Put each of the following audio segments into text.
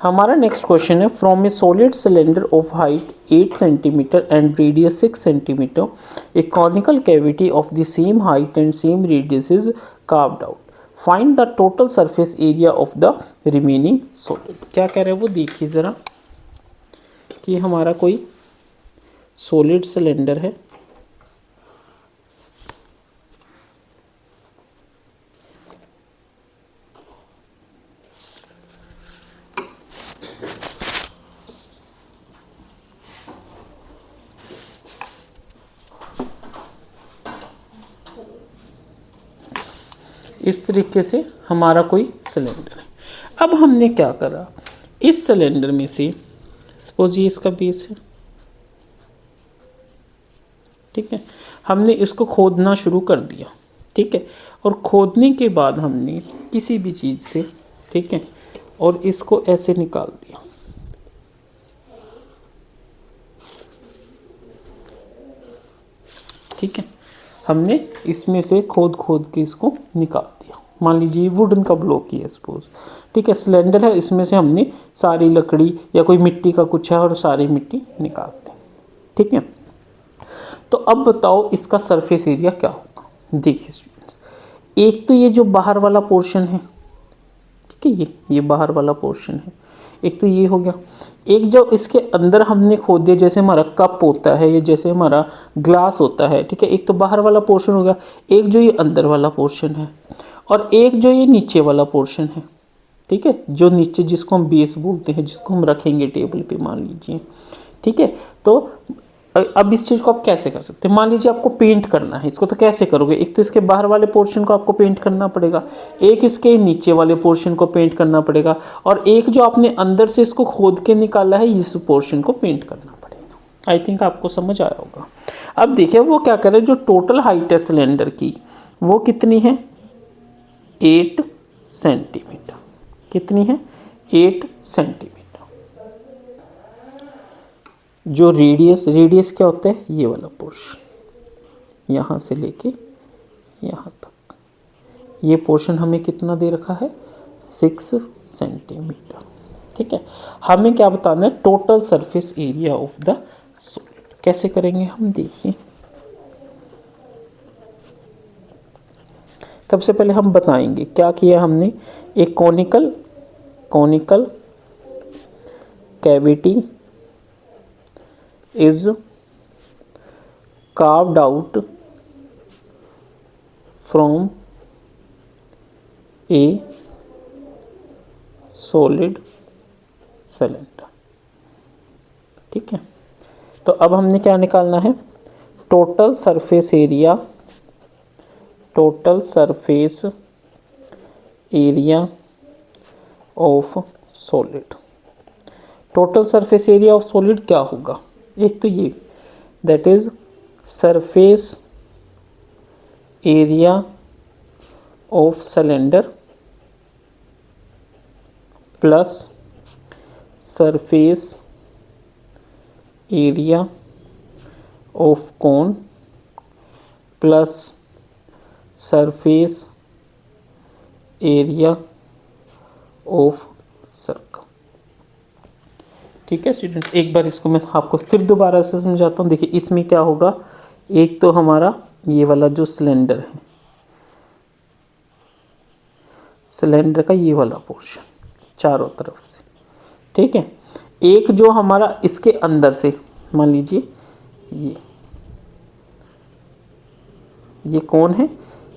हमारा next question है, from A solid cylinder of height 8 centimetre and radius 6 centimetre A conical cavity of the same height and same radius is carved out, find the total surface area of the remaining solid. क्या कह रहे हैं वो देखिए ज़रा, कि हमारा कोई सॉलिड सिलेंडर है, इस तरीके से हमारा कोई सिलेंडर है। अब हमने क्या करा, इस सिलेंडर में से सपोज ये इसका बेस है, ठीक है, हमने इसको खोदना शुरू कर दिया, ठीक है, और खोदने के बाद हमने किसी भी चीज़ से, ठीक है, और इसको ऐसे निकाल दिया, ठीक है, हमने इसमें से खोद खोद के इसको निकाल दिया। मान लीजिए वुडन का ब्लॉक ही है सपोज, ठीक है, सिलेंडर है, इसमें से हमने सारी लकड़ी या कोई मिट्टी का कुछ है और सारी मिट्टी निकाल दी, ठीक है। तो अब बताओ इसका सरफेस एरिया क्या होगा। देखिए स्टूडेंट्स, एक तो ये जो बाहर वाला पोर्शन है, ठीक है, ये बाहर वाला पोर्शन है, एक तो ये हो गया। एक जो इसके अंदर हमने खोद दिया, जैसे हमारा कप होता है या जैसे हमारा ग्लास होता है, ठीक है, एक तो बाहर वाला पोर्शन हो गया, एक जो ये अंदर वाला पोर्शन है, और एक जो ये नीचे वाला पोर्शन है, ठीक है, जो नीचे जिसको हम बेस बोलते हैं, जिसको हम रखेंगे टेबल पे मान लीजिए, ठीक है। तो अब इस चीज़ को आप कैसे कर सकते हैं, मान लीजिए आपको पेंट करना है इसको, तो कैसे करोगे, एक तो इसके बाहर वाले पोर्शन को आपको पेंट करना पड़ेगा, एक इसके नीचे वाले पोर्शन को पेंट करना पड़ेगा, और एक जो आपने अंदर से इसको खोद के निकाला है इस पोर्शन को पेंट करना पड़ेगा। आई थिंक आपको समझ आया होगा। अब देखिए वो क्या कर रहे हैं, जो टोटल हाइट है सिलेंडर की वो कितनी है, 8 सेंटीमीटर। कितनी है, 8 सेंटीमीटर। जो रेडियस क्या होता है, ये वाला पोर्शन यहाँ से लेके यहाँ तक, ये पोर्शन हमें कितना दे रखा है, 6 सेंटीमीटर, ठीक है। हमें क्या बताना है, total surface area of the solid. कैसे करेंगे हम, देखिए सबसे पहले हम बताएंगे क्या किया हमने, एक conical cavity is carved out from a solid cylinder, ठीक है। तो अब हमने क्या निकालना है, total surface area of solid. Total surface area of solid क्या होगा, एक तो ये, that is surface area of cylinder plus surface area of cone plus surface area of circle. ठीक है स्टूडेंट्स, एक बार इसको मैं आपको फिर दोबारा से समझाता हूँ। देखिए इसमें क्या होगा, एक तो हमारा ये वाला जो सिलेंडर है, सिलेंडर का ये वाला पोर्शन चारों तरफ से, ठीक है। एक जो हमारा इसके अंदर से, मान लीजिए ये कौन है,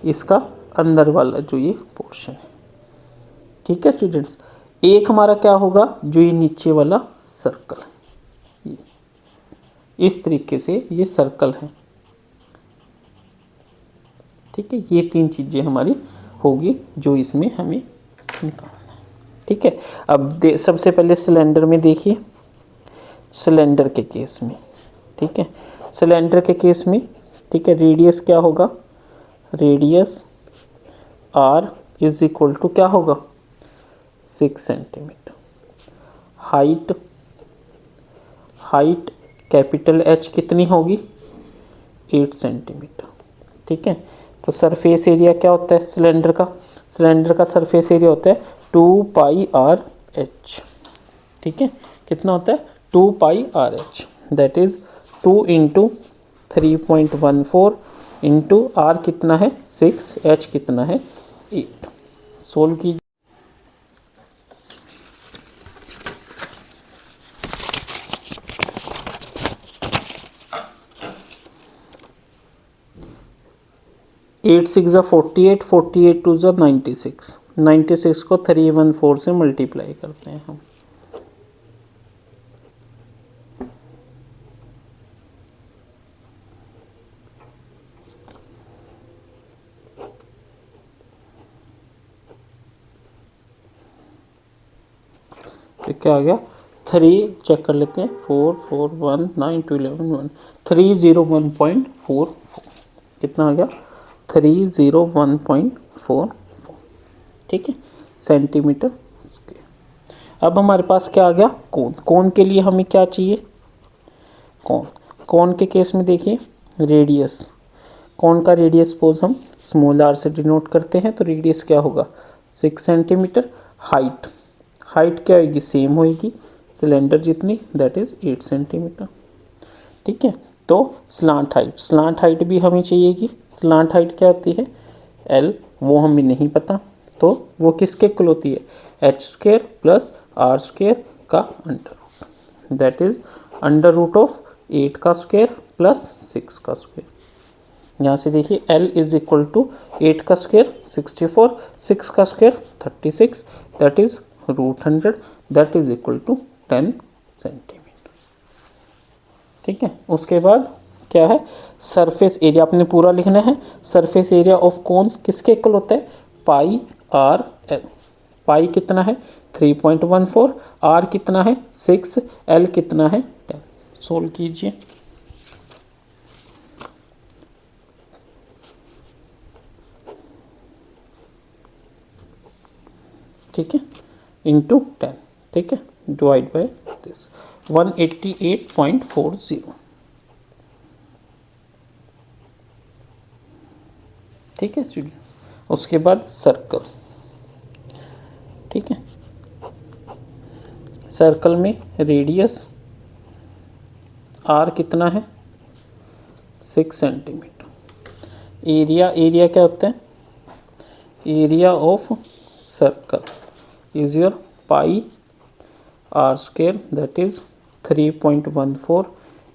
इसका अंदर वाला जो ये पोर्शन है, ठीक है स्टूडेंट्स। एक हमारा क्या होगा, जो ये नीचे वाला सर्कल है, इस तरीके से ये सर्कल है, ठीक है। ये तीन चीज़ें हमारी होगी जो इसमें हमें निकालना है, ठीक है। अब सबसे पहले सिलेंडर में देखिए, सिलेंडर के केस में, ठीक है, सिलेंडर के केस में, ठीक है, रेडियस क्या होगा, radius r is equal to क्या होगा, 6 सेंटीमीटर। हाइट कैपिटल H कितनी होगी, 8 सेंटीमीटर, ठीक है। तो सरफेस एरिया क्या होता है सिलेंडर का, सरफेस एरिया होता है 2 पाई r h, ठीक है, कितना होता है 2 pi r h, that is 2 into 3.14 into r कितना है 6, एच कितना है 8। सोल्व कीजिए। एट सिक्स ज़ा 48, 48 टू ज़ा 96, 96 को 314 से मल्टीप्लाई करते हैं हम। तो क्या आ गया 3, चेक कर लेते हैं 4 4 1 9 2 11 1 301.44, कितना आ गया 301.44, ठीक है, सेंटीमीटर स्क्वायर। अब हमारे पास क्या आ गया कोण। कोण के लिए हमें क्या चाहिए, कोण। कोण के केस में देखिए रेडियस, कोण का रेडियस सपोज हम स्मॉल आर से डिनोट करते हैं, तो रेडियस क्या होगा 6 सेंटीमीटर। हाइट, हाइट क्या होगी सेम होगी सिलेंडर जितनी, दैट इज 8 सेंटीमीटर, ठीक है। तो स्लांट हाइट, स्लांट हाइट भी हमें चाहिए कि स्लांट हाइट क्या होती है एल, वो हमें नहीं पता, तो वो किसके इक्वल होती है H square plus R square का under root, that is under root of 8 का स्क्वायर प्लस 6 का स्क्वायर। यहाँ से देखिए L इज इक्वल टू 8 का स्क्वायर 64, 6 का square 36, that is root 100, that is equal to 10 centimetre, ठीक है। उसके बाद क्या है सरफेस एरिया, आपने पूरा लिखना है। सरफेस एरिया ऑफ कोन किसके इक्वल होता है पाई आर एल। पाई कितना है 3.14, आर कितना है 6, एल कितना है 10। सोल्व कीजिए। ठीक है, इंटू 10, ठीक है, डिवाइड बाय दिस 188.40, ठीक है स्टूडेंट। उसके बाद सर्कल, ठीक है, सर्कल में रेडियस आर कितना है 6 सेंटीमीटर। एरिया, एरिया क्या होता है area of circle is your pi r square, that is 3.14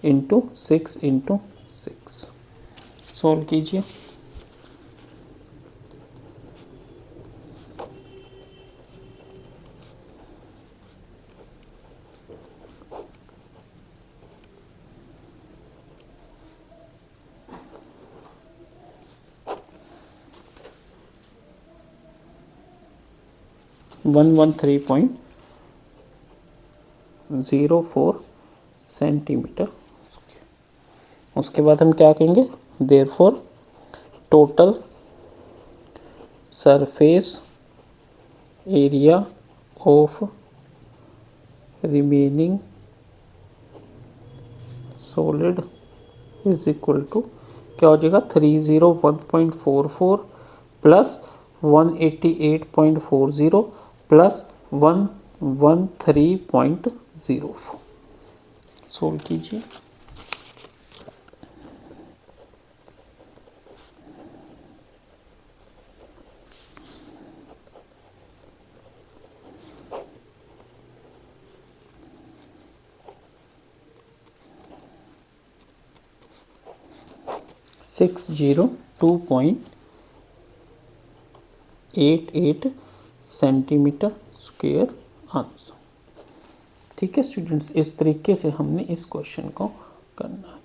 into 6 into 6। Solve कीजिए। One 113.04 centimetre. उसके बाद हम क्या कहेंगे therefore total surface area of remaining solid is equal to क्या हो जाएगा 301.44 प्लस 188.40 प्लस 113.04। सोल्व कीजिए। Six 2.88 centimetre square answer. ठीक है स्टूडेंट्स, इस तरीके से हमने इस क्वेश्चन को करना है।